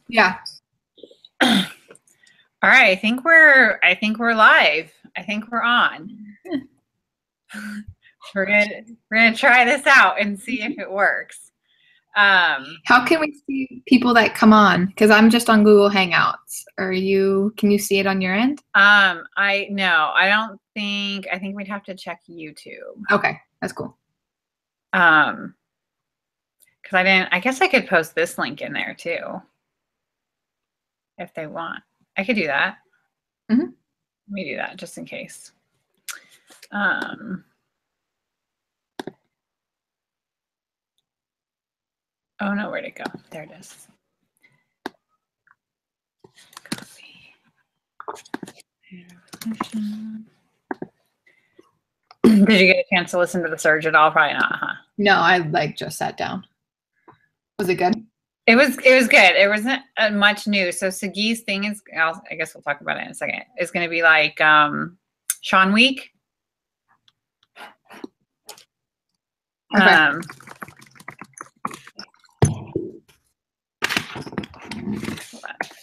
Yeah. All right, I think we're live. I think we're on. We're gonna try this out and see if it works. How can we see people that come on? Because I'm just on Google Hangouts. Can you see it on your end? I think we'd have to check YouTube. Okay, that's cool. Because I guess I could post this link in there too. If they want. I could do that. Mm-hmm. Let me do that just in case. Oh no, where'd it go? There it is. Copy. Did you get a chance to listen to the surge at all? Probably not, huh? No, I just sat down. Was it good? It was good. It wasn't much new. So Sagi's thing is, I guess we'll talk about it in a second. It's going to be like Sean Week. Okay.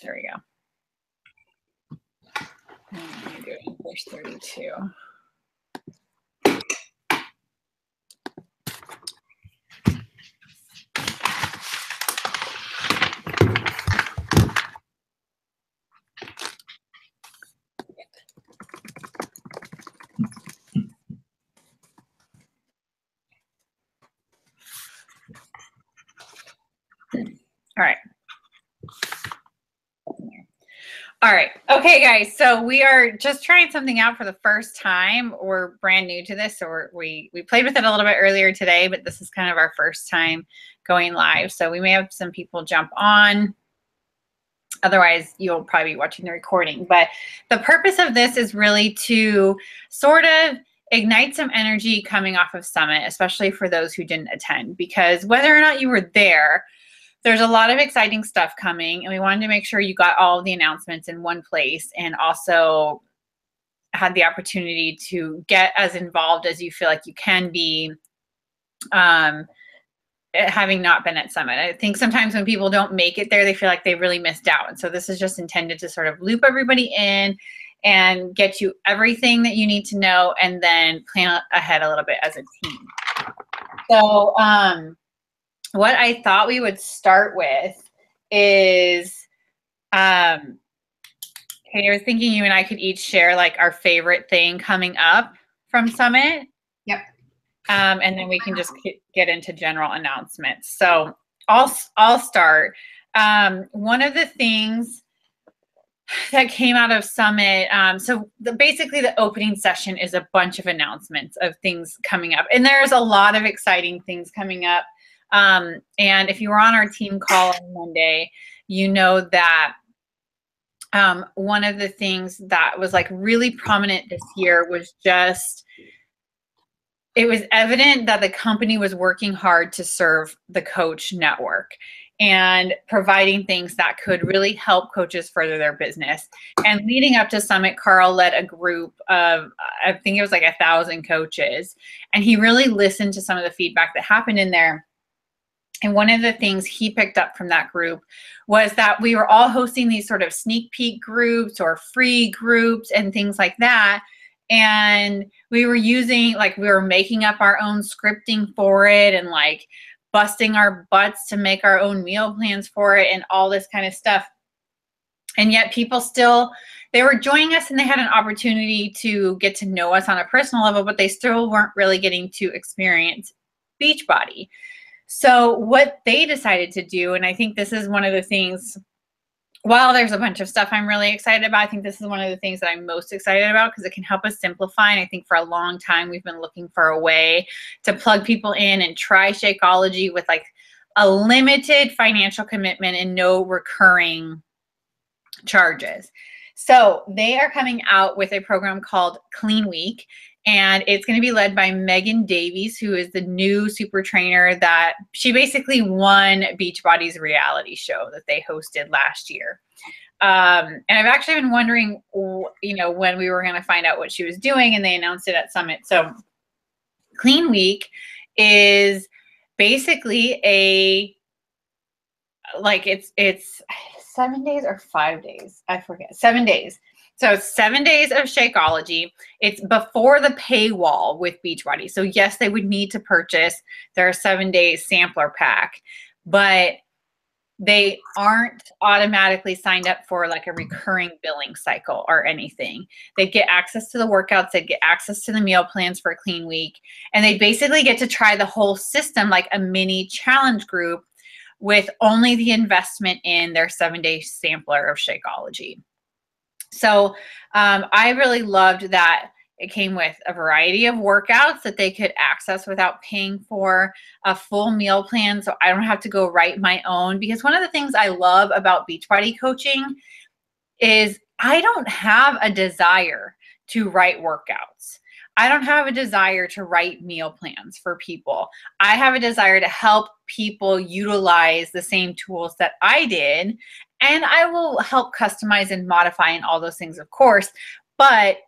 There we go. I'm doing verse 32. All right. All right. Okay, guys. So we are just trying something out for the first time. We're brand new to this. So we played with it a little bit earlier today, but this is kind of our first time going live. So we may have some people jump on. Otherwise, you'll probably be watching the recording. But the purpose of this is really to sort of ignite some energy coming off of Summit, especially for those who didn't attend. Because whether or not you were there, there's a lot of exciting stuff coming, and we wanted to make sure you got all of the announcements in one place and also had the opportunity to get as involved as you feel like you can be, having not been at Summit. I think sometimes when people don't make it there, they feel like they really missed out. And so this is just intended to sort of loop everybody in and get you everything that you need to know and then plan ahead a little bit as a team. So, what I thought we would start with is, I was thinking you and I could each share like our favorite thing coming up from Summit. Yep. And then we can just get into general announcements. So I'll start. One of the things that came out of Summit, basically the opening session is a bunch of announcements of things coming up. And there's a lot of exciting things coming up. And if you were on our team call on Monday, you know that one of the things that was like really prominent this year was just, it was evident that the company was working hard to serve the coach network and providing things that could really help coaches further their business. And leading up to Summit, Carl led a group of, I think it was like 1,000 coaches. And he really listened to some of the feedback that happened in there. And one of the things he picked up from that group was that we were all hosting these sort of sneak peek groups or free groups and things like that. And we were using, like, we were making up our own scripting for it and like busting our butts to make our own meal plans for it and all this kind of stuff. And yet people still, they were joining us and they had an opportunity to get to know us on a personal level, but they still weren't really getting to experience Beachbody. So what they decided to do, and I think this is one of the things, while there's a bunch of stuff I'm really excited about, I think this is one of the things that I'm most excited about because it can help us simplify. And I think for a long time, we've been looking for a way to plug people in and try Shakeology with like a limited financial commitment and no recurring charges. So they are coming out with a program called Clean Week. And it's going to be led by Megan Davies, who is the new super trainer that she basically won Beachbody's reality show that they hosted last year. And I've actually been wondering, you know, when we were going to find out what she was doing, and they announced it at Summit. So Clean Week is basically a, like, it's 7 days or 5 days? I forget. 7 days. So it's 7 days of Shakeology. It's before the paywall with Beachbody. So yes, they would need to purchase their 7-day sampler pack, but they aren't automatically signed up for like a recurring billing cycle or anything. They get access to the workouts, they get access to the meal plans for a clean week, and they basically get to try the whole system like a mini challenge group with only the investment in their 7-day sampler of Shakeology. So I really loved that it came with a variety of workouts that they could access without paying for, a full meal plan, so I don't have to go write my own. Because one of the things I love about Beachbody coaching is I don't have a desire to write workouts. I don't have a desire to write meal plans for people. I have a desire to help people utilize the same tools that I did. And I will help customize and modify and all those things, of course. But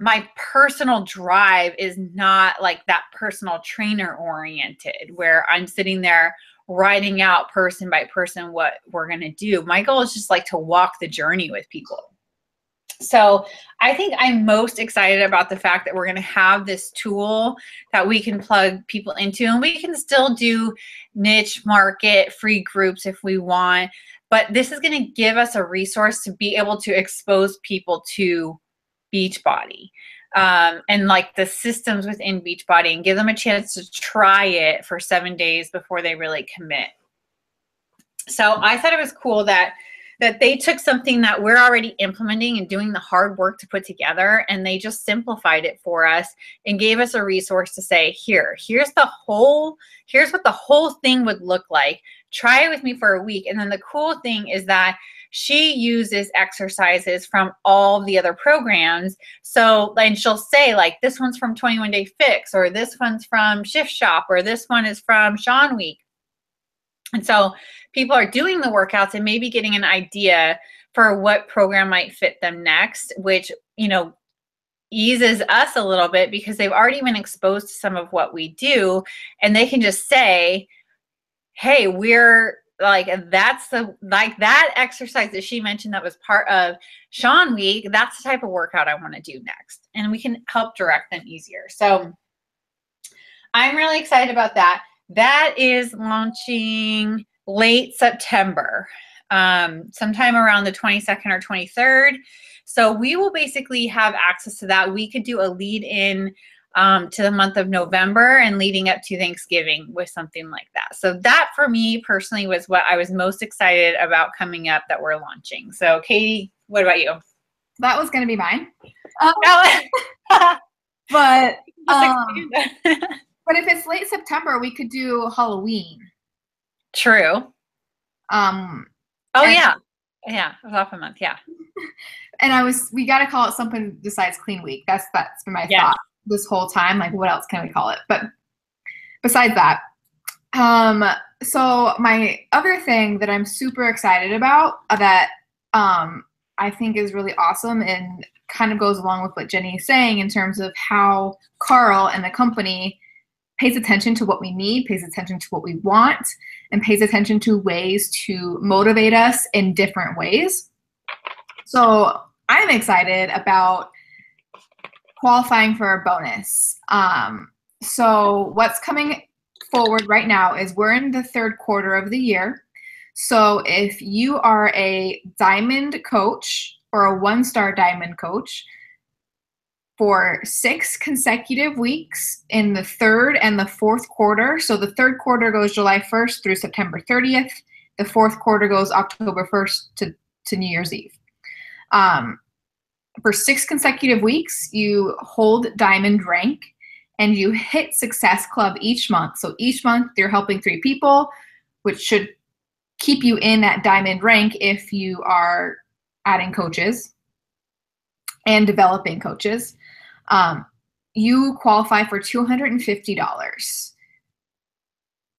my personal drive is not like that personal trainer oriented where I'm sitting there writing out person by person what we're going to do. My goal is just like to walk the journey with people. So I think I'm most excited about the fact that we're going to have this tool that we can plug people into, and we can still do niche market free groups if we want. But this is going to give us a resource to be able to expose people to Beachbody and like the systems within Beachbody, and give them a chance to try it for 7 days before they really commit. So I thought it was cool that they took something that we're already implementing and doing the hard work to put together, and they just simplified it for us and gave us a resource to say, here's what the whole thing would look like. Try it with me for a week. And then the cool thing is that she uses exercises from all the other programs. So, and she'll say like, this one's from 21 Day Fix, or this one's from Shift Shop, or this one is from Sean Week. And so people are doing the workouts and maybe getting an idea for what program might fit them next, which, you know, eases us a little bit because they've already been exposed to some of what we do, and they can just say, hey, we're like, that's that exercise that she mentioned that was part of Sean Week. That's the type of workout I want to do next. And we can help direct them easier. So I'm really excited about that. That is launching late September, sometime around the 22nd or 23rd. So we will basically have access to that. We could do a lead in to the month of November and leading up to Thanksgiving with something like that. So that for me personally was what I was most excited about coming up that we're launching. So Katie, what about you? That was going to be mine. But but if it's late September, we could do Halloween. True. Oh yeah. Yeah, it was off a month, yeah. And we got to call it something besides Clean Week. That's been my thought this whole time. Like, what else can we call it? But besides that, so my other thing that I'm super excited about that I think is really awesome and kind of goes along with what Jenny is saying in terms of how Carl and the company pays attention to what we need, pays attention to what we want, and pays attention to ways to motivate us in different ways. So I'm excited about qualifying for a bonus. So what's coming forward right now is we're in the third quarter of the year. So if you are a diamond coach or a one-star diamond coach for 6 consecutive weeks in the third and the fourth quarter, so the third quarter goes July 1st through September 30th. The fourth quarter goes October 1st to New Year's Eve. For 6 consecutive weeks, you hold diamond rank and you hit Success Club each month. So each month you're helping 3 people, which should keep you in that diamond rank if you are adding coaches and developing coaches. You qualify for $250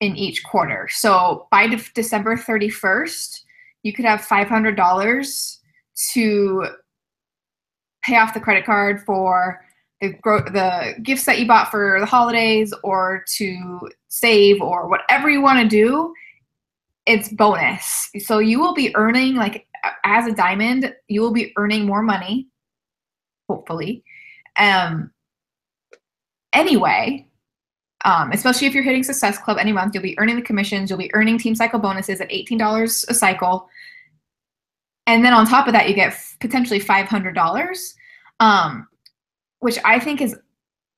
in each quarter. So by December 31st, you could have $500 to pay off the credit card for the gifts that you bought for the holidays, or to save, or whatever you want to do. it's bonus. So you will be earning, like, as a diamond, you will be earning more money, hopefully. Anyway, especially if you're hitting Success Club any month, you'll be earning the commissions. You'll be earning team cycle bonuses at $18 a cycle. And then on top of that, you get potentially $500, which I think is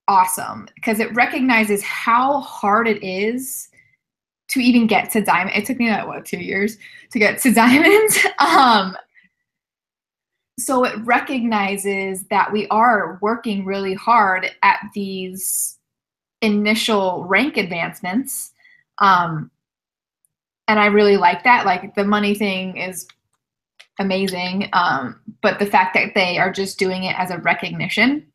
awesome because it recognizes how hard it is to even get to diamond. It took me, like, what, 2 years to get to diamonds? So it recognizes that we are working really hard at these initial rank advancements. And I really like that. Like, the money thing is amazing. But the fact that they are just doing it as a recognition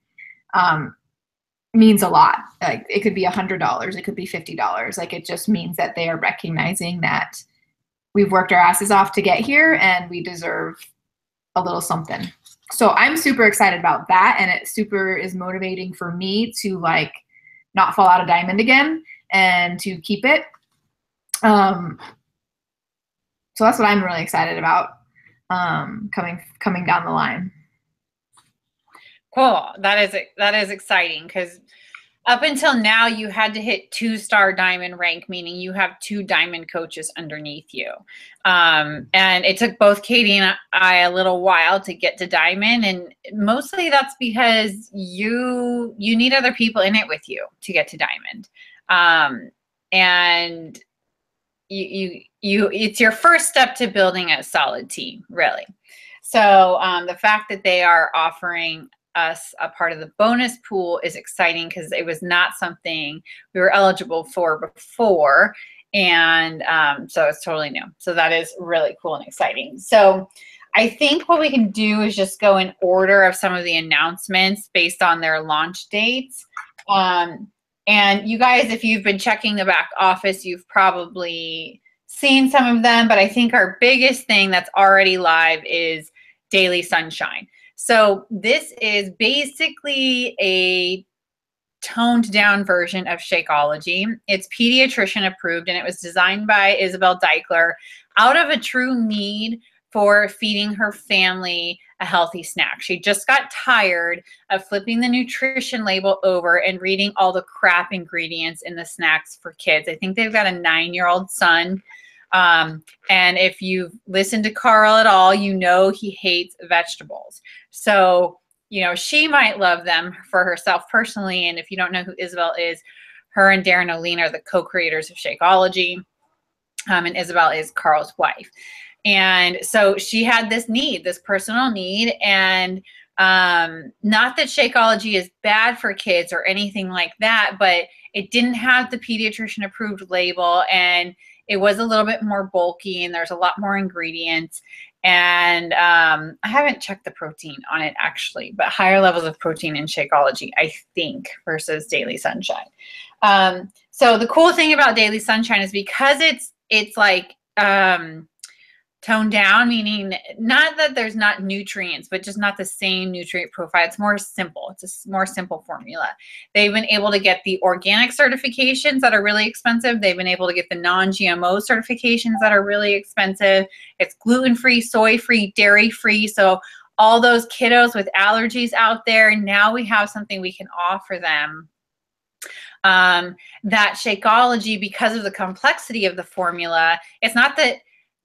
means a lot. Like, it could be $100, it could be $50. Like, it just means that they are recognizing that we've worked our asses off to get here and we deserve a little something. So I'm super excited about that, and it super is motivating for me to, like, not fall out of diamond again and to keep it. So that's what I'm really excited about coming down the line. Cool. That is exciting because up until now, you had to hit 2-star diamond rank, meaning you have 2 diamond coaches underneath you. And it took both Katie and I a little while to get to diamond. And mostly that's because you need other people in it with you to get to diamond. And it's your first step to building a solid team, really. So the fact that they are offering us a part of the bonus pool is exciting because it was not something we were eligible for before. And so it's totally new. So that is really cool and exciting. So I think what we can do is just go in order of some of the announcements based on their launch dates. And you guys, if you've been checking the back office, you've probably seen some of them, but I think our biggest thing that's already live is Daily Sunshine. So this is basically a toned down version of Shakeology. It's pediatrician approved, and it was designed by Isabel Deichler out of a true need for feeding her family a healthy snack. She just got tired of flipping the nutrition label over and reading all the crap ingredients in the snacks for kids. I think they've got a 9-year-old son. And if you've listened to Carl at all, you know he hates vegetables. So, you know, she might love them for herself personally. And if you don't know who Isabel is, her and Darren O'Lean are the co-creators of Shakeology. And Isabel is Carl's wife. And so she had this need, this personal need. And not that Shakeology is bad for kids or anything like that, but it didn't have the pediatrician approved label, and it was a little bit more bulky, and there's a lot more ingredients. And I haven't checked the protein on it actually, but higher levels of protein in Shakeology, I think, versus Daily Sunshine. So the cool thing about Daily Sunshine is because it's like toned down, meaning not that there's not nutrients, but just not the same nutrient profile. It's more simple. It's a more simple formula. They've been able to get the organic certifications that are really expensive. They've been able to get the non-GMO certifications that are really expensive. It's gluten-free, soy-free, dairy-free. So all those kiddos with allergies out there, now we have something we can offer them. That Shakeology, because of the complexity of the formula, it's not that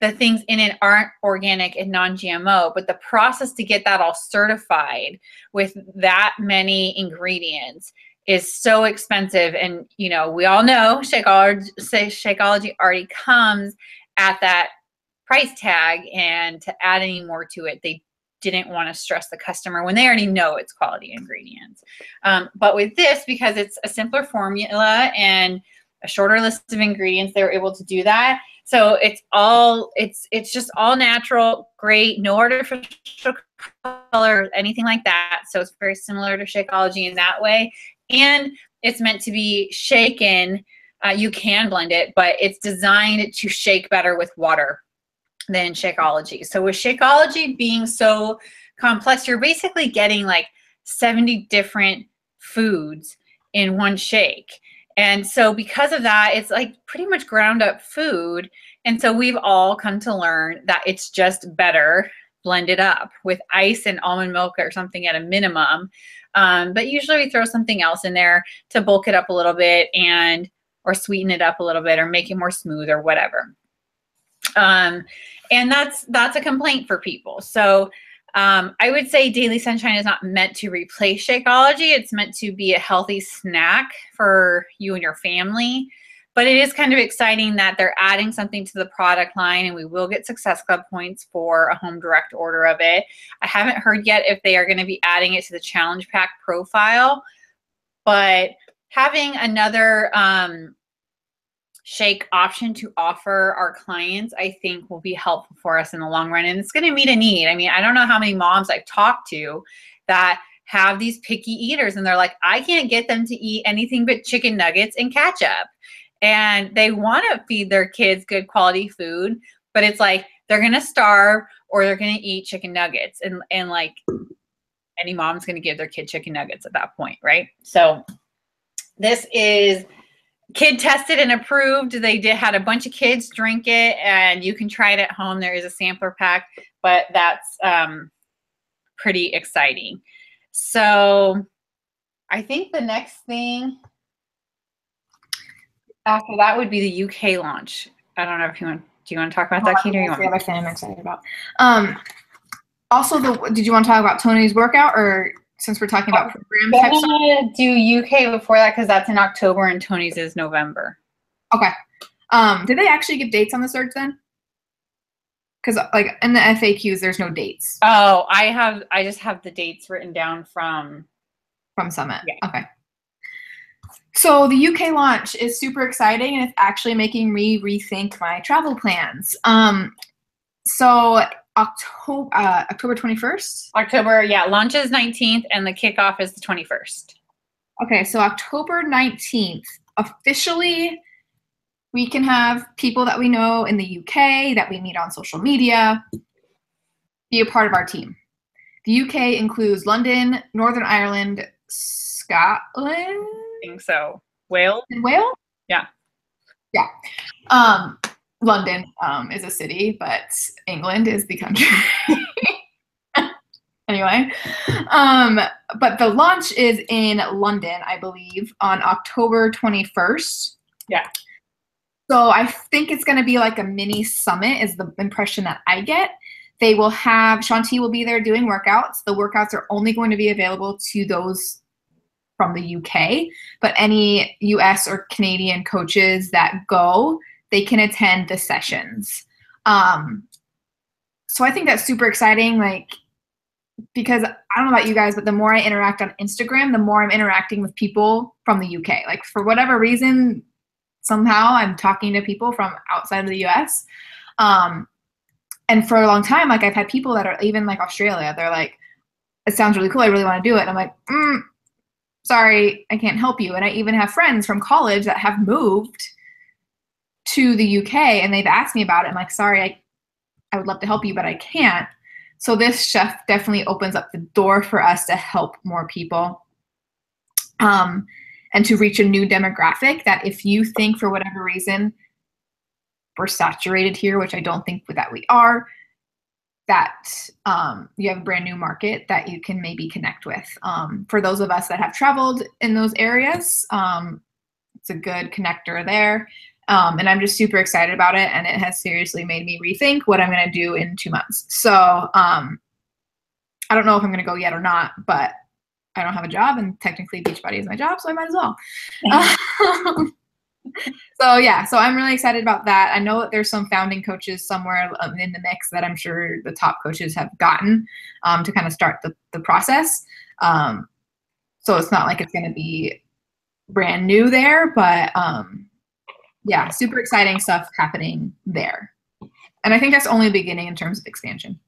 the things in it aren't organic and non-GMO, but the process to get that all certified with that many ingredients is so expensive. And, you know, we all know Shakeology already comes at that price tag, and to add any more to it, they didn't want to stress the customer when they already know it's quality ingredients. But with this, because it's a simpler formula and a shorter list of ingredients, they were able to do that. So it's just all natural, great, no artificial color, anything like that. So it's very similar to Shakeology in that way. And it's meant to be shaken. You can blend it, but it's designed to shake better with water than Shakeology. So with Shakeology being so complex, you're basically getting like 70 different foods in one shake. And so because of that, it's like pretty much ground up food. And so we've all come to learn that it's just better blended up with ice and almond milk or something at a minimum. But usually we throw something else in there to bulk it up a little bit or sweeten it up a little bit or make it more smooth or whatever. And that's a complaint for people. So I would say Daily Sunshine is not meant to replace Shakeology. It's meant to be a healthy snack for you and your family. But it is kind of exciting that they're adding something to the product line, and we will get Success Club points for a home direct order of it. I haven't heard yet if they are going to be adding it to the Challenge Pack profile, but having another shake option to offer our clients, I think will be helpful for us in the long run. And it's going to meet a need. I mean, I don't know how many moms I've talked to that have these picky eaters, and they're like, I can't get them to eat anything but chicken nuggets and ketchup. And they want to feed their kids good quality food, but it's like they're going to starve or they're going to eat chicken nuggets. And like any mom's going to give their kid chicken nuggets at that point, right? So this is kid tested and approved. They had a bunch of kids drink it, and you can try it at home. There is a sampler pack, but that's pretty exciting. So I think the next thing after that would be the UK launch. I don't know if do you want to talk about that, Kate? That's the other thing I'm excited about. Also, did you want to talk about Tony's workout, or since we're talking about program type stuff? I'm going to do UK before that because that's in October and Tony's is November. Okay. Did they actually give dates on the search then? Because like in the FAQs, there's no dates. Oh, I just have the dates written down from Summit. Yeah. Okay. So the UK launch is super exciting, and it's actually making me rethink my travel plans. So October 21st? October, yeah, launch is 19th and the kickoff is the 21st. Okay, so October 19th, officially, we can have people that we know in the UK, that we meet on social media, be a part of our team. The UK includes London, Northern Ireland, Scotland? I think so. Wales? And Wales? Yeah. Yeah. London is a city, but England is the country. Anyway, but the launch is in London, I believe, on October 21st. Yeah. So I think it's going to be like a mini summit is the impression that I get. They will have, Shanti will be there doing workouts. The workouts are only going to be available to those from the UK, but any US or Canadian coaches that go, they can attend the sessions. So I think that's super exciting, like, because I don't know about you guys, but the more I interact on Instagram, the more I'm interacting with people from the UK. Like for whatever reason, somehow I'm talking to people from outside of the US. And for a long time, like I've had people that are even like Australia, they're like, it sounds really cool, I really want to do it. And I'm like, sorry, I can't help you. And I even have friends from college that have moved to the UK and they've asked me about it. I'm like, sorry, I would love to help you, but I can't. So this chef definitely opens up the door for us to help more people and to reach a new demographic that if you think for whatever reason we're saturated here, which I don't think that we are, that you have a brand new market that you can maybe connect with. For those of us that have traveled in those areas, it's a good connector there. And I'm just super excited about it. And it has seriously made me rethink what I'm going to do in 2 months. So I don't know if I'm going to go yet or not, but I don't have a job and technically Beachbody is my job, so I might as well. So yeah, so I'm really excited about that. I know that there's some founding coaches somewhere in the mix that I'm sure the top coaches have gotten to kind of start the process. So it's not like it's going to be brand new there, but yeah, super exciting stuff happening there. And I think that's only the beginning in terms of expansion.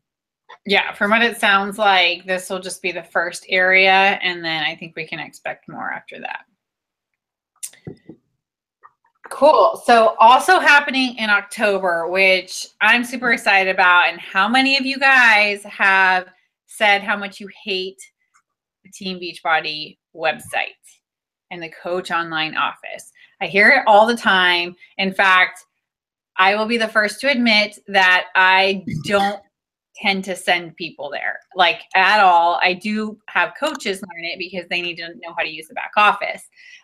Yeah, from what it sounds like, this will just be the first area, and then I think we can expect more after that. Cool. So also happening in October, which I'm super excited about, and how many of you guys have said how much you hate the Team Beachbody website and the Coach Online office. I hear it all the time. In fact, I will be the first to admit that I don't tend to send people there, like, at all. I do have coaches learn it because they need to know how to use the back office.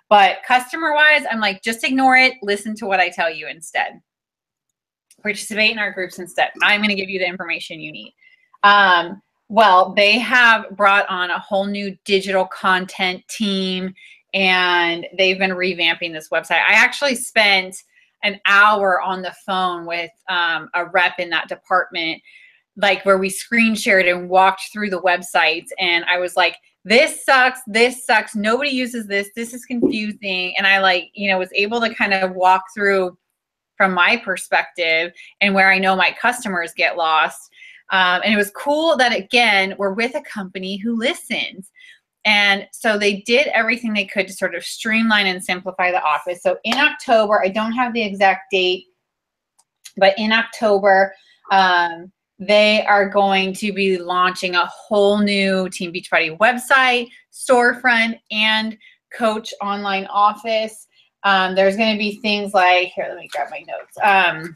But customer-wise, I'm like, just ignore it. Listen to what I tell you instead. Participate in our groups instead. I'm going to give you the information you need. Well, they have brought on a whole new digital content team, and they've been revamping this website. I actually spent an hour on the phone with a rep in that department, like where we screen shared and walked through the websites. And I was like, this sucks. This sucks. Nobody uses this. This is confusing. And I was able to kind of walk through from my perspective and where I know my customers get lost. And it was cool that, again, we're with a company who listens. And so they did everything they could to sort of streamline and simplify the office. So in October, I don't have the exact date, but in October, they are going to be launching a whole new Team Beachbody website, storefront, and coach online office. There's going to be things like, here, let me grab my notes.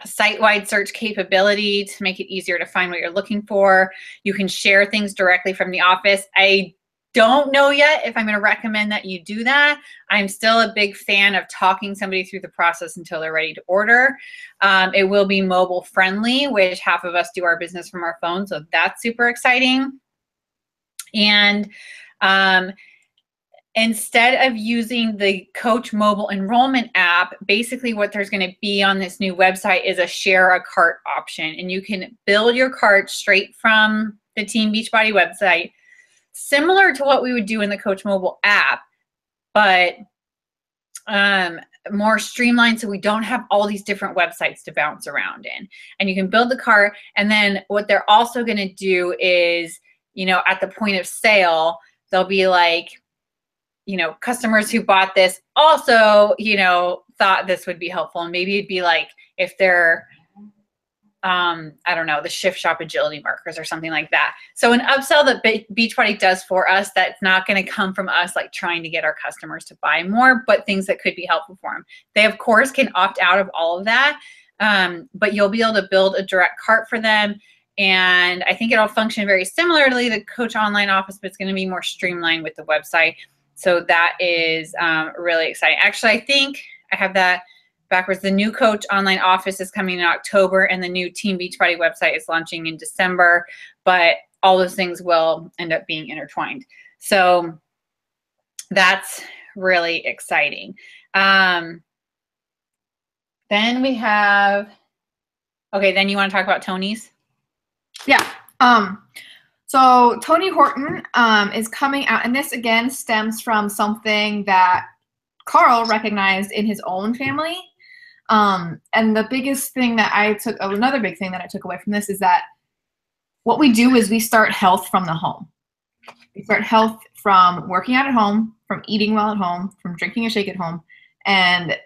Site-wide search capability to make it easier to find what you're looking for. You can share things directly from the office. I don't know yet if I'm going to recommend that you do that. I'm still a big fan of talking somebody through the process until they're ready to order. It will be mobile friendly, which half of us do our business from our phone, so that's super exciting. And instead of using the Coach mobile enrollment app, basically what there's going to be on this new website is a share a cart option. And you can build your cart straight from the Team Beachbody website, similar to what we would do in the Coach mobile app, but more streamlined, so we don't have all these different websites to bounce around in. And you can build the cart. And then what they're also going to do is, at the point of sale, they'll be like, customers who bought this also, thought this would be helpful. And maybe it'd be like, if they're, I don't know, the Shift Shop agility markers or something like that. So an upsell that Beachbody does for us, that's not going to come from us like trying to get our customers to buy more, but things that could be helpful for them. They, of course, can opt out of all of that, but you'll be able to build a direct cart for them. And I think it'll function very similarly to the Coach online office, but it's going to be more streamlined with the website. So that is really exciting. Actually, I think I have that backwards. The new Coach online office is coming in October, and the new Team Beachbody website is launching in December, but all those things will end up being intertwined. So that's really exciting. Then we have, okay, then you want to talk about Tony's? Yeah. So Tony Horton is coming out, and this again stems from something that Carl recognized in his own family. And the biggest thing that another big thing that I took away from this is that what we do is we start health from the home. We start health from working out at home, from eating well at home, from drinking a shake at home, and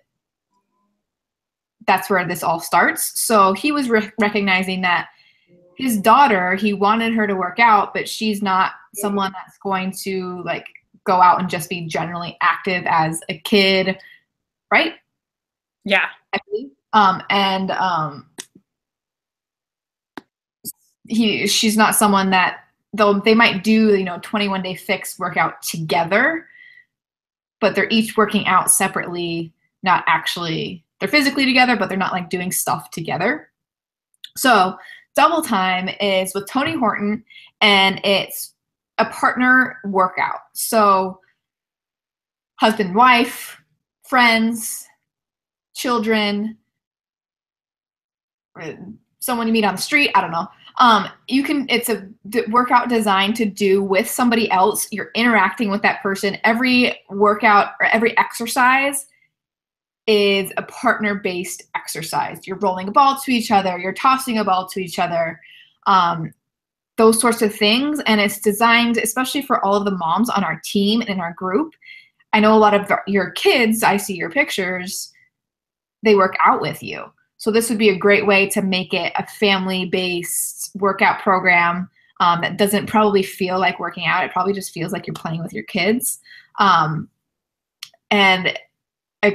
that's where this all starts. So he was recognizing that his daughter, he wanted her to work out, but she's not someone that's going to like go out and just be generally active as a kid, right? Yeah. She's not someone that, though they might do 21-day fix workout together, but they're each working out separately, not actually, they're physically together, but they're not like doing stuff together. So Double Time is with Tony Horton, and it's a partner workout. So husband, wife, friends, children, someone you meet on the street, I don't know. It's a workout designed to do with somebody else. You're interacting with that person. Every workout or every exercise is a partner-based exercise. You're rolling a ball to each other, you're tossing a ball to each other, those sorts of things. And it's designed especially for all of the moms on our team and in our group. I know a lot of your kids, I see your pictures, they work out with you. So this would be a great way to make it a family-based workout program that doesn't probably feel like working out. It probably just feels like you're playing with your kids. And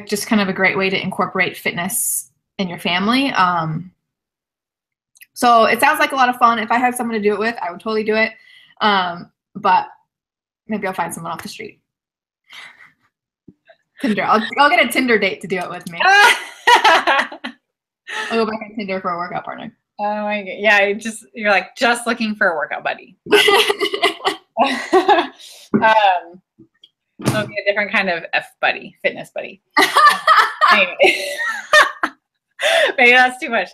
just kind of a great way to incorporate fitness in your family. So it sounds like a lot of fun. If I had someone to do it with, I would totally do it. But maybe I'll find someone off the street. Tinder. I'll get a Tinder date to do it with me. I'll go back on Tinder for a workout partner. Oh my god. Yeah, you're like just looking for a workout buddy. It'll be a different kind of fitness buddy. Anyway. Maybe that's too much.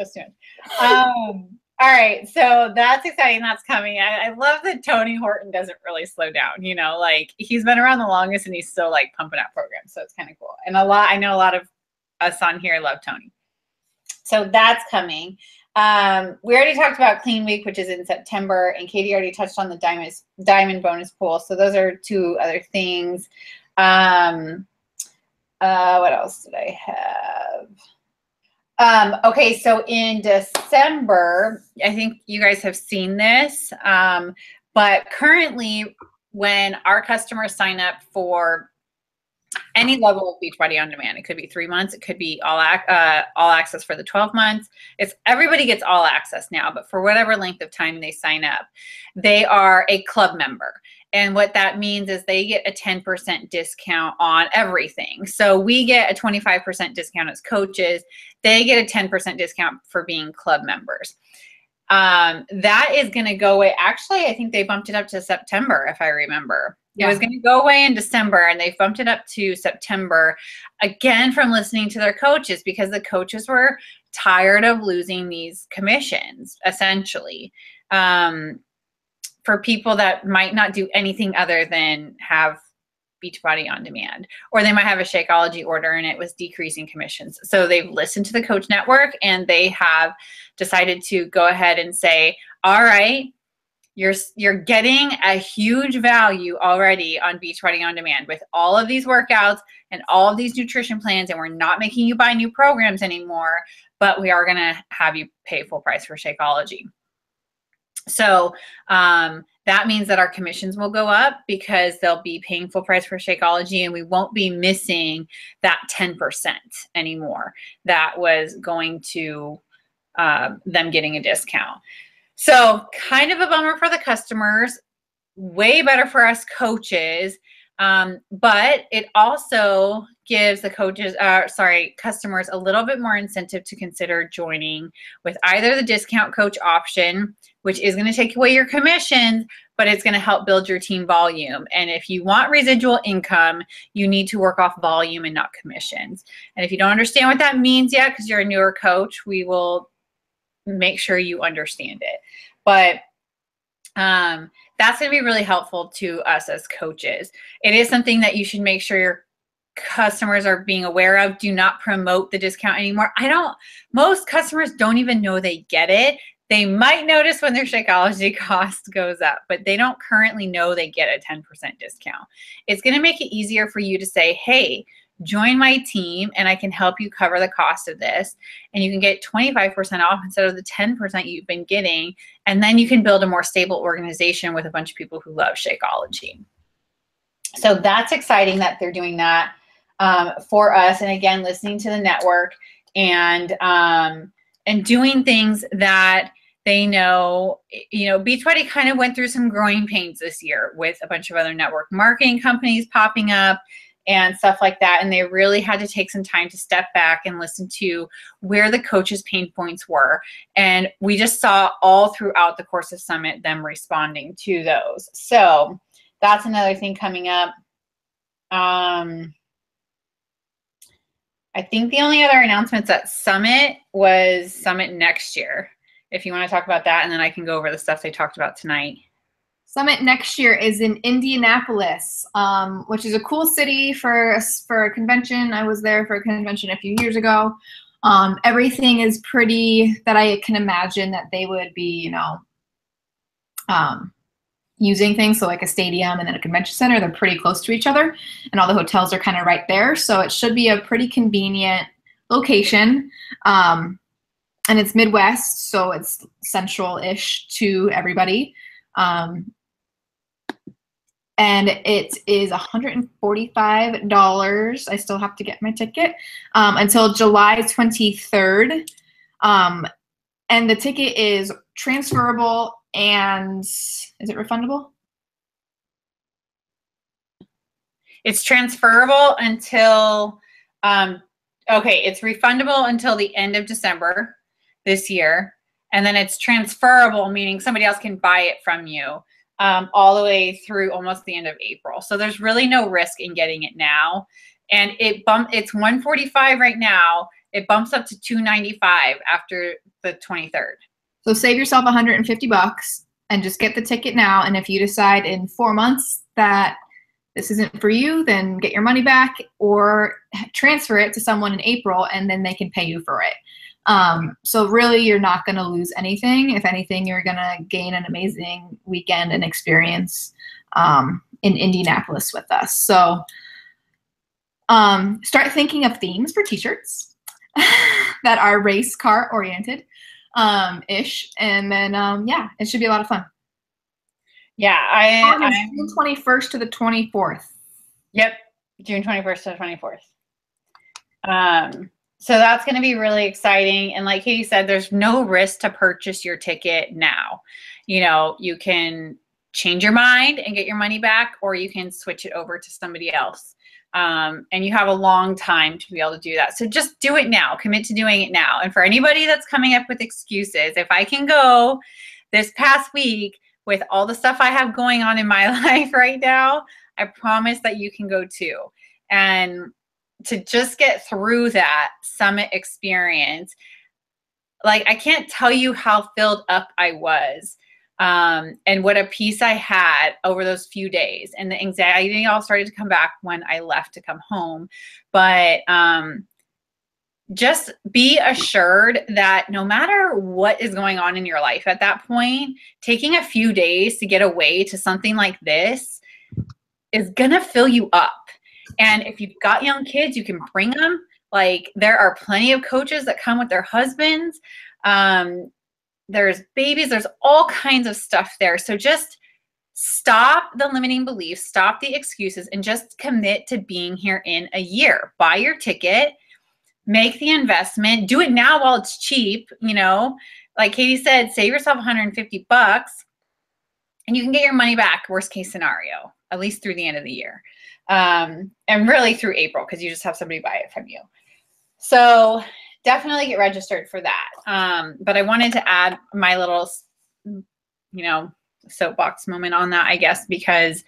All right, so that's exciting. That's coming. I love that Tony Horton doesn't really slow down. You know, like he's been around the longest, and he's still like pumping out programs. So it's kind of cool. And I know a lot of us on here love Tony. So that's coming. We already talked about Clean Week, which is in September, and Katie already touched on the diamond bonus pool. So those are two other things. What else did I have? Okay, so in December, I think you guys have seen this, but currently when our customers sign up for any level of Beachbody On Demand, it could be 3 months, it could be all access for the 12 months. Everybody gets all access now, but for whatever length of time they sign up, they are a club member. And what that means is they get a 10% discount on everything. So we get a 25% discount as coaches. They get a 10% discount for being club members. That is going to go away. Actually, I think they bumped it up to September, if I remember. Yeah. It was going to go away in December, and they bumped it up to September, again, from listening to their coaches, because the coaches were tired of losing these commissions, essentially. For people that might not do anything other than have Beachbody On Demand, or they might have a Shakeology order and it was decreasing commissions. So they've listened to the coach network, and they have decided to go ahead and say, all right, you're getting a huge value already on Beachbody On Demand with all of these workouts and all of these nutrition plans, and we're not making you buy new programs anymore, but we are going to have you pay full price for Shakeology. So that means that our commissions will go up because they'll be paying full price for Shakeology, and we won't be missing that 10% anymore that was going to them getting a discount. So kind of a bummer for the customers, way better for us coaches. But it also gives the customers a little bit more incentive to consider joining with either the discount coach option, which is going to take away your commissions, but it's going to help build your team volume. And if you want residual income, you need to work off volume and not commissions. And if you don't understand what that means yet, because you're a newer coach, we will make sure you understand it. But that's going to be really helpful to us as coaches. It is something that you should make sure your customers are being aware of. Do not promote the discount anymore. Most customers don't even know they get it. They might notice when their Shakeology cost goes up, but they don't currently know they get a 10% discount. It's going to make it easier for you to say, hey, join my team and I can help you cover the cost of this. And you can get 25% off instead of the 10% you've been getting. And then you can build a more stable organization with a bunch of people who love Shakeology. So that's exciting that they're doing that for us. And again, listening to the network and doing things that they know. Beachbody kind of went through some growing pains this year with a bunch of other network marketing companies popping up and stuff like that. And they really had to take some time to step back and listen to where the coaches' pain points were. And we just saw all throughout the course of Summit them responding to those. So that's another thing coming up. I think the only other announcements at Summit was Summit next year. If you want to talk about that, and then I can go over the stuff they talked about tonight. Summit next year is in Indianapolis, which is a cool city for a convention. I was there for a convention a few years ago. Everything is pretty that I can imagine that they would be, using things. So like a stadium and then a convention center, they're pretty close to each other, and all the hotels are kind of right there. So it should be a pretty convenient location. And it's Midwest, so it's central-ish to everybody. and it is $145. I still have to get my ticket until July 23rd. And the ticket is transferable, and is it refundable? It's transferable until, okay, it's refundable until the end of December this year. And then it's transferable, meaning somebody else can buy it from you all the way through almost the end of April. So there's really no risk in getting it now. And it's $145 right now. It bumps up to $295 after the 23rd. So save yourself $150 and just get the ticket now. And if you decide in 4 months that this isn't for you, then get your money back or transfer it to someone in April, and then they can pay you for it. So really, you're not going to lose anything. If anything, you're going to gain an amazing weekend and experience in Indianapolis with us. So start thinking of themes for t-shirts that are race car oriented ish. And then, yeah, it should be a lot of fun. Yeah, June 21st to the 24th. Yep, June 21st to the 24th. So that's going to be really exciting. And like Katie said, there's no risk to purchase your ticket now. You know, you can change your mind and get your money back, or you can switch it over to somebody else. And you have a long time to be able to do that. So just do it now. Commit to doing it now. And for anybody that's coming up with excuses, if I can go this past week with all the stuff I have going on in my life right now, I promise that you can go too. And to just get through that summit experience, like, I can't tell you how filled up I was and what a peace I had over those few days. And the anxiety all started to come back when I left to come home. But just be assured that no matter what is going on in your life at that point, taking a few days to get away to something like this is going to fill you up. And if you've got young kids, you can bring them. Like, there are plenty of coaches that come with their husbands. There's babies, there's all kinds of stuff there. So just stop the limiting beliefs, stop the excuses, and just commit to being here in a year. Buy your ticket, make the investment, do it now while it's cheap. You know, like Katie said, save yourself $150 and you can get your money back, worst case scenario, at least through the end of the year. And really through April, because you just have somebody buy it from you. So definitely get registered for that. But I wanted to add my little, you know, soapbox moment on that, I guess, because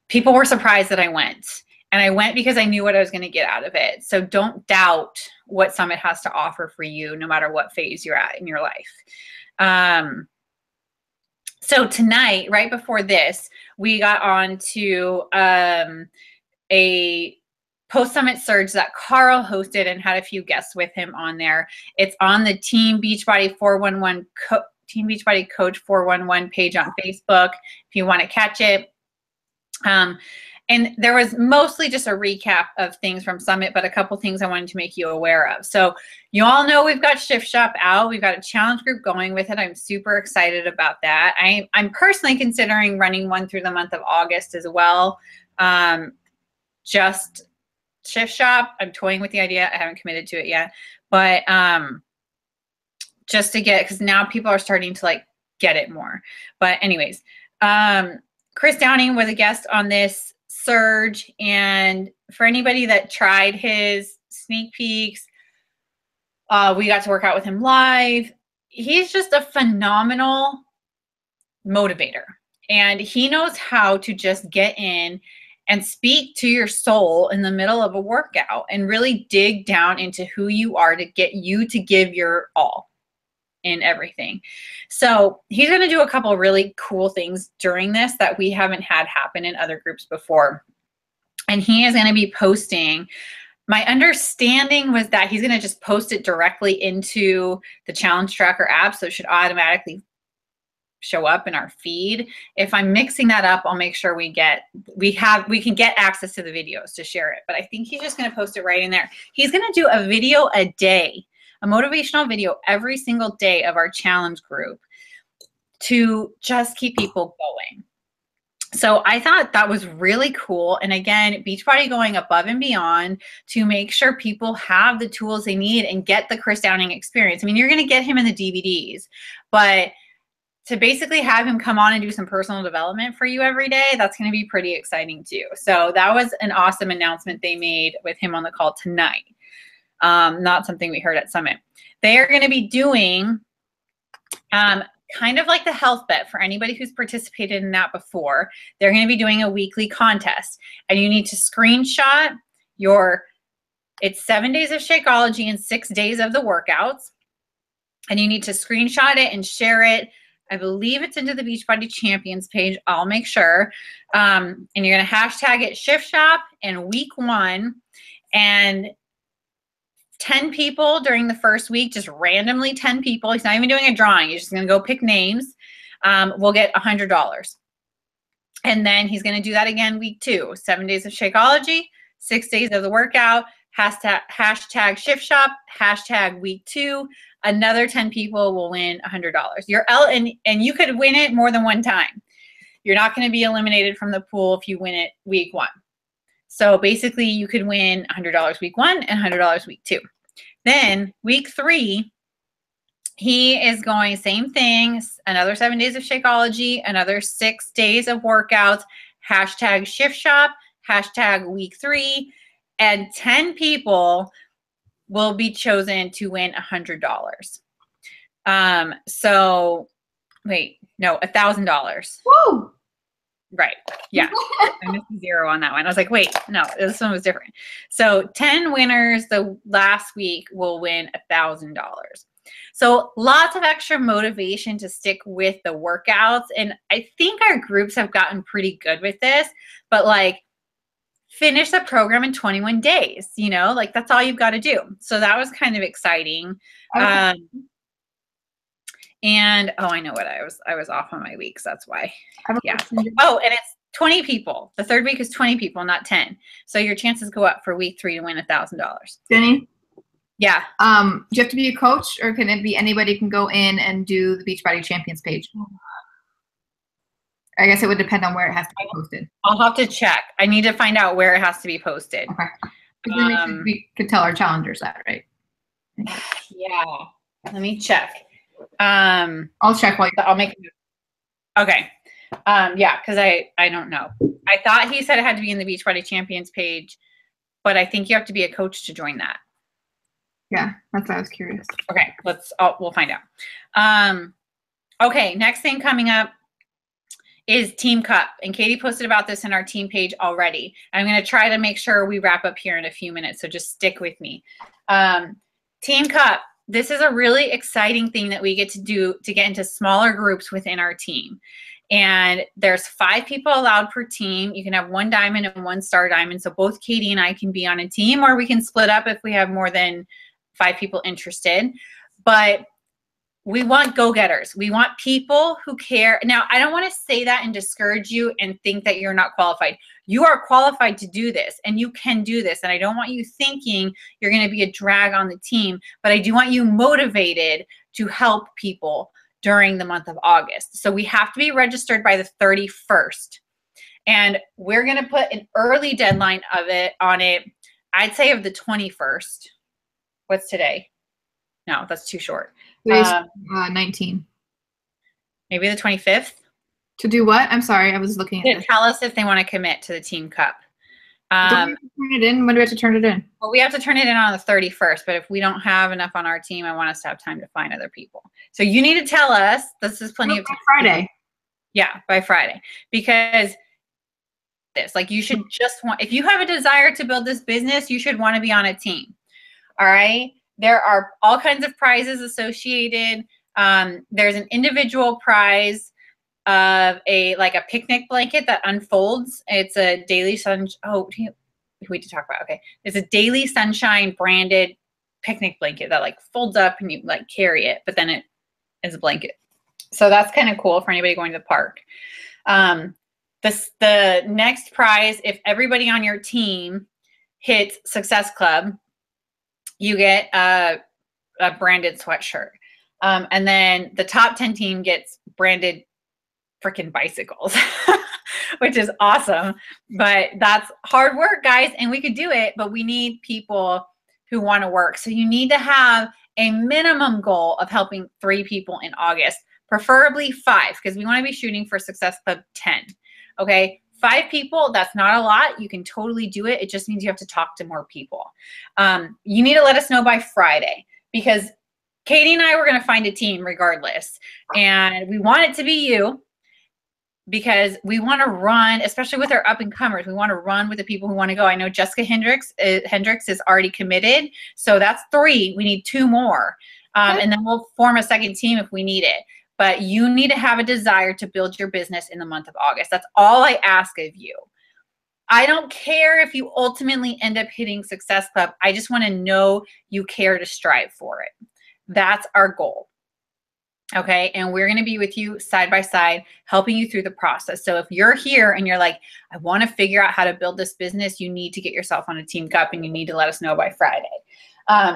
people were surprised that I went. And I went because I knew what I was going to get out of it. So don't doubt what Summit has to offer for you, no matter what phase you're at in your life. So tonight, right before this, we got on to a post-summit surge that Carl hosted and had a few guests with him on there. It's on the Team Beachbody 411 Team Beachbody Coach 411 page on Facebook if you want to catch it. And there was mostly just a recap of things from Summit, but a couple things I wanted to make you aware of. So you all know we've got Shift Shop out. We've got a challenge group going with it. I'm super excited about that. I'm personally considering running one through the month of August as well. Just Shift Shop. I'm toying with the idea. I haven't committed to it yet, but just to get, because now people are starting to like get it more. But anyways, Chris Downing was a guest on this surge, and for anybody that tried his sneak peeks, we got to work out with him live. He's just a phenomenal motivator, and he knows how to just get in and speak to your soul in the middle of a workout and really dig down into who you are to get you to give your all in everything. So he's going to do a couple of really cool things during this that we haven't had happen in other groups before. And he is going to be posting. My understanding was that he's going to just post it directly into the Challenge Tracker app, so it should automatically show up in our feed. If I'm mixing that up, I'll make sure we can get access to the videos to share it. But I think he's just going to post it right in there. He's going to do a video a day, a motivational video every single day of our challenge group to just keep people going. So I thought that was really cool. And again, Beachbody going above and beyond to make sure people have the tools they need and get the Chris Downing experience. I mean, you're going to get him in the DVDs, but to basically have him come on and do some personal development for you every day, that's going to be pretty exciting too. So that was an awesome announcement they made with him on the call tonight. Not something we heard at Summit. They are going to be doing kind of like the health bet for anybody who's participated in that before. They're going to be doing a weekly contest, and you need to screenshot it's 7 days of Shakeology and 6 days of the workouts. And you need to screenshot it and share it. I believe it's into the Beachbody Champions page. I'll make sure. And you're going to hashtag it Shift Shop in week 1. And 10 people during the first week, just randomly 10 people. He's not even doing a drawing. He's just going to go pick names. We'll get $100. And then he's going to do that again week 2. 7 days of Shakeology, 6 days of the workout, hashtag Shift Shop, hashtag week 2. Another 10 people will win $100. And you could win it more than one time. You're not going to be eliminated from the pool if you win it week 1. So basically you could win $100 week 1 and $100 week 2. Then week 3, he is going same thing, another 7 days of Shakeology, another 6 days of workouts, hashtag Shift Shop, hashtag week 3, and 10 people will be chosen to win $100. So wait, no, $1,000. Woo! Right. Yeah. I missed a 0 on that one. I was like, wait, no, this one was different. So 10 winners the last week will win $1,000. So lots of extra motivation to stick with the workouts. And I think our groups have gotten pretty good with this, but like finish the program in 21 days, like that's all you've got to do. So that was kind of exciting. Okay. And I know what I was off on my weeks. That's why. Yeah. Question. Oh, and it's 20 people. The third week is 20 people, not 10. So your chances go up for week 3 to win $1,000. Jenny? Yeah. Do you have to be a coach, or can it be anybody can go in and do the Beachbody Champions page? I guess it would depend on where it has to be posted. I'll have to check. I need to find out where it has to be posted. Okay. We could tell our challengers that, right? Yeah. Let me check. I'll check while I'll make it. Okay. Yeah, because I don't know. I thought he said it had to be in the Beachbody Champions page, but I think you have to be a coach to join that. Yeah, that's why I was curious. Okay, we'll find out. Okay, next thing coming up is Team Cup. And Katie posted about this in our team page already. I'm going to try to make sure we wrap up here in a few minutes, so just stick with me. Team Cup, this is a really exciting thing that we get to do to get into smaller groups within our team. And there's 5 people allowed per team. You can have 1 diamond and 1 star diamond. So both Katie and I can be on a team, or we can split up if we have more than 5 people interested. But we want go-getters. We want people who care. Now, I don't want to say that and discourage you and think that you're not qualified. You are qualified to do this, and you can do this. And I don't want you thinking you're going to be a drag on the team, but I do want you motivated to help people during the month of August. So we have to be registered by the 31st. And we're going to put an early deadline on it, I'd say of the 21st. What's today? No, that's too short. 19. Maybe the 25th. To do what? I'm sorry, I was looking at this. Tell us if they want to commit to the Team Cup. Don't we have to turn it in? When do we have to turn it in? Well, we have to turn it in on the 31st, but if we don't have enough on our team, I want us to have time to find other people. So you need to tell us. This is plenty of time. Friday. Yeah, by Friday. Because you should just want, if you have a desire to build this business, you should want to be on a team. All right. There are all kinds of prizes associated. There's an individual prize of a picnic blanket that unfolds. It's a daily we to talk about. Okay. It's a Daily Sunshine branded picnic blanket that folds up and you carry it, but then it is a blanket. So that's kind of cool for anybody going to the park. The next prize, if everybody on your team hits Success Club, you get a branded sweatshirt. And then the top 10 team gets branded freaking bicycles, which is awesome. But that's hard work, guys, and we could do it, but we need people who want to work. So you need to have a minimum goal of helping 3 people in August, preferably 5, because we want to be shooting for Success Club 10. Okay, 5 people, that's not a lot. You can totally do it. It just means you have to talk to more people. You need to let us know by Friday, because Katie and I were going to find a team regardless. And we want it to be you, because we want to run, especially with our up and comers, we want to run with the people who want to go. I know Jessica Hendricks is already committed. So that's 3. We need 2 more. And then we'll form a second team if we need it. But you need to have a desire to build your business in the month of August. That's all I ask of you. I don't care if you ultimately end up hitting Success Club. I just want to know you care to strive for it. That's our goal. Okay, and we're going to be with you side by side, helping you through the process. So if you're here and you're like, I want to figure out how to build this business, you need to get yourself on a team cup, and you need to let us know by Friday.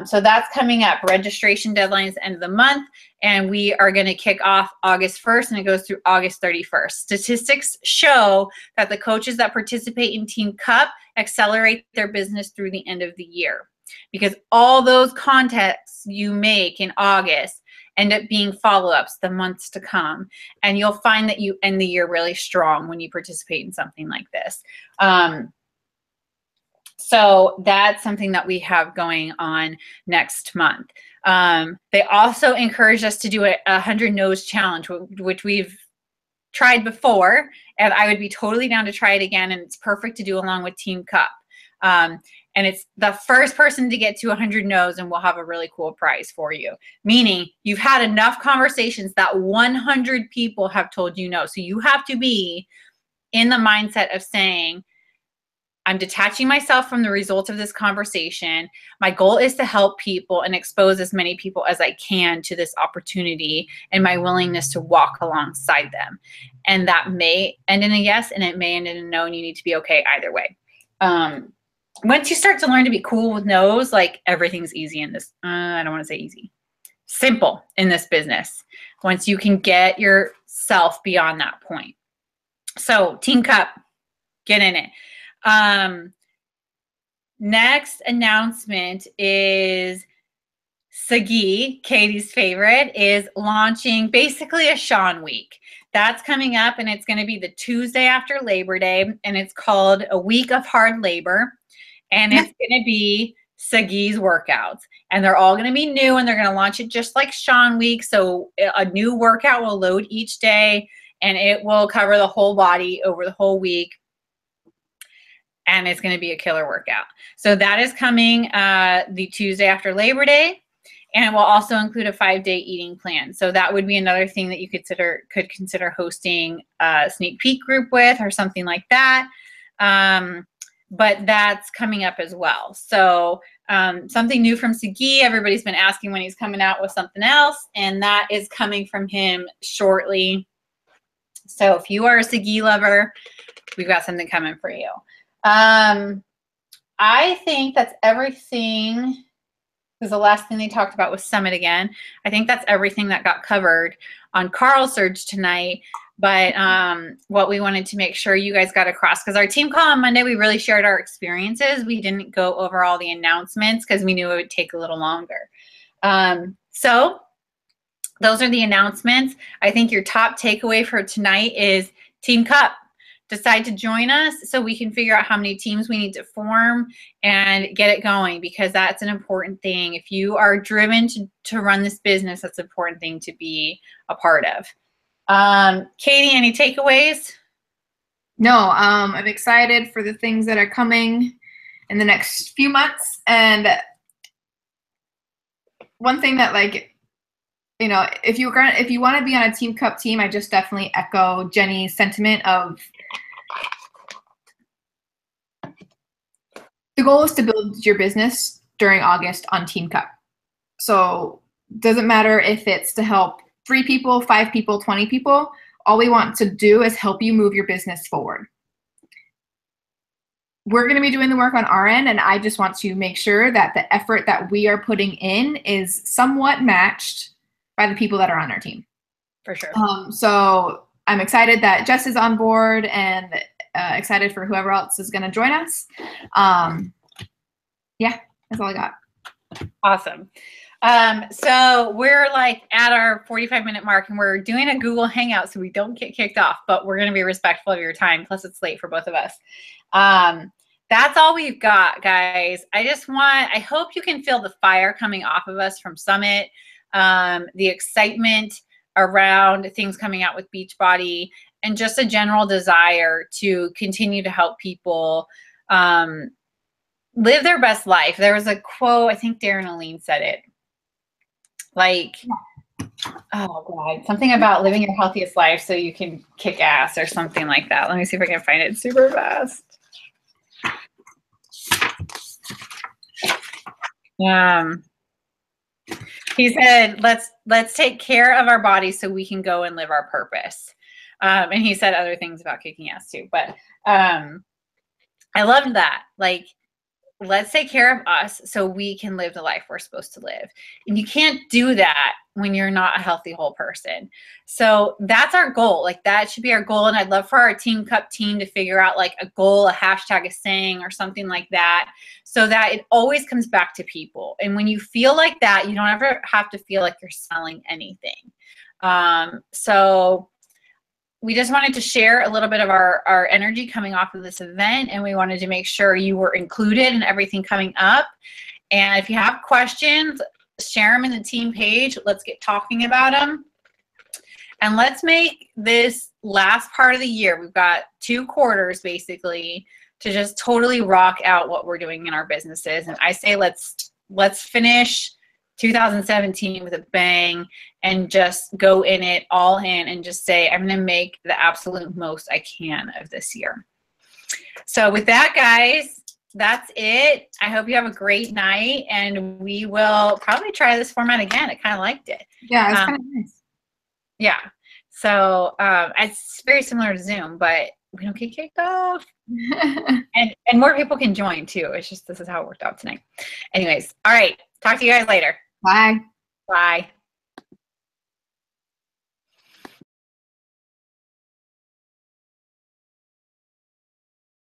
So that's coming up. Registration deadlines end of the month, and we are going to kick off August 1st, and it goes through August 31st. Statistics show that the coaches that participate in Team Cup accelerate their business through the end of the year, because all those contacts you make in August end up being follow-ups the months to come. And you'll find that you end the year really strong when you participate in something like this. So that's something that we have going on next month. They also encouraged us to do a 100 no's challenge, which we've tried before, and I would be totally down to try it again. And it's perfect to do along with Team Cup. And it's the first person to get to 100 no's, and we'll have a really cool prize for you. Meaning you've had enough conversations that 100 people have told you no. So you have to be in the mindset of saying, I'm detaching myself from the results of this conversation. My goal is to help people and expose as many people as I can to this opportunity, and my willingness to walk alongside them. And that may end in a yes, and it may end in a no, and you need to be okay either way. Once you start to learn to be cool with no's, like everything's easy in this. I don't want to say easy. Simple in this business. Once you can get yourself beyond that point. So Team Cup, get in it. Next announcement is Sagi, Katie's favorite, is launching basically a Sean Week. That's coming up, and it's going to be the Tuesday after Labor Day, and it's called A Week of Hard Labor. And it's going to be Sagi's workouts. And they're all going to be new, and they're going to launch it just like Sean Week. So a new workout will load each day, and it will cover the whole body over the whole week. And it's going to be a killer workout. So that is coming the Tuesday after Labor Day. And it will also include a 5-day eating plan. So that would be another thing that you could consider hosting a sneak peek group with, or something like that. But that's coming up as well. So something new from Sagi. Everybody's been asking when he's coming out with something else, and that is coming from him shortly. So if you are a Sagi lover, we've got something coming for you. I think that's everything, because the last thing they talked about was Summit again. I think that's everything that got covered on Carl's Surge tonight. But what we wanted to make sure you guys got across, because our team call on Monday, we really shared our experiences. We didn't go over all the announcements because we knew it would take a little longer. So those are the announcements. I think your top takeaway for tonight is Team Cup. Decide to join us so we can figure out how many teams we need to form and get it going, because that's an important thing. If you are driven to run this business, that's an important thing to be a part of. Katie, any takeaways? No, I'm excited for the things that are coming in the next few months. And one thing that, like, you know, if you want to be on a Team Cup team, I just definitely echo Jenny's sentiment of the goal is to build your business during August on Team Cup. So doesn't matter if it's to help 3 people, 5 people, 20 people. All we want to do is help you move your business forward. We're going to be doing the work on our end, and I just want to make sure that the effort that we are putting in is somewhat matched by the people that are on our team. For sure. So I'm excited that Jess is on board and excited for whoever else is going to join us. Yeah, that's all I got. Awesome. So we're like at our 45-minute mark, and we're doing a Google Hangout so we don't get kicked off, but we're going to be respectful of your time. Plus it's late for both of us. That's all we've got, guys. I hope you can feel the fire coming off of us from Summit, the excitement around things coming out with Beachbody, and just a general desire to continue to help people live their best life. There was a quote, I think Darren Aline said it, like, oh God, something about living your healthiest life so you can kick ass or something like that. Let me see if I can find it super fast. He said, let's take care of our bodies so we can go and live our purpose. And he said other things about kicking ass too, but I loved that. Like, let's take care of us so we can live the life we're supposed to live. And you can't do that when you're not a healthy whole person. So that's our goal. Like, that should be our goal. And I'd love for our Team Cup team to figure out like a goal, a hashtag, a saying, or something like that, so that it always comes back to people. And when you feel like that, you don't ever have to feel like you're selling anything. So we just wanted to share a little bit of our energy coming off of this event, and we wanted to make sure you were included in everything coming up. And if you have questions, share them in the team page. Let's get talking about them. And let's make this last part of the year, we've got 2 quarters basically, to just totally rock out what we're doing in our businesses. And I say let's finish 2017 with a bang and just go in it all in and just say, I'm going to make the absolute most I can of this year. So with that, guys, that's it. I hope you have a great night, and we will probably try this format again. I kind of liked it. Yeah, it's kind of nice. Yeah. So it's very similar to Zoom, but we don't get kicked off. and more people can join too. It's just, this is how it worked out tonight. Anyways, all right. Talk to you guys later. Bye. Bye.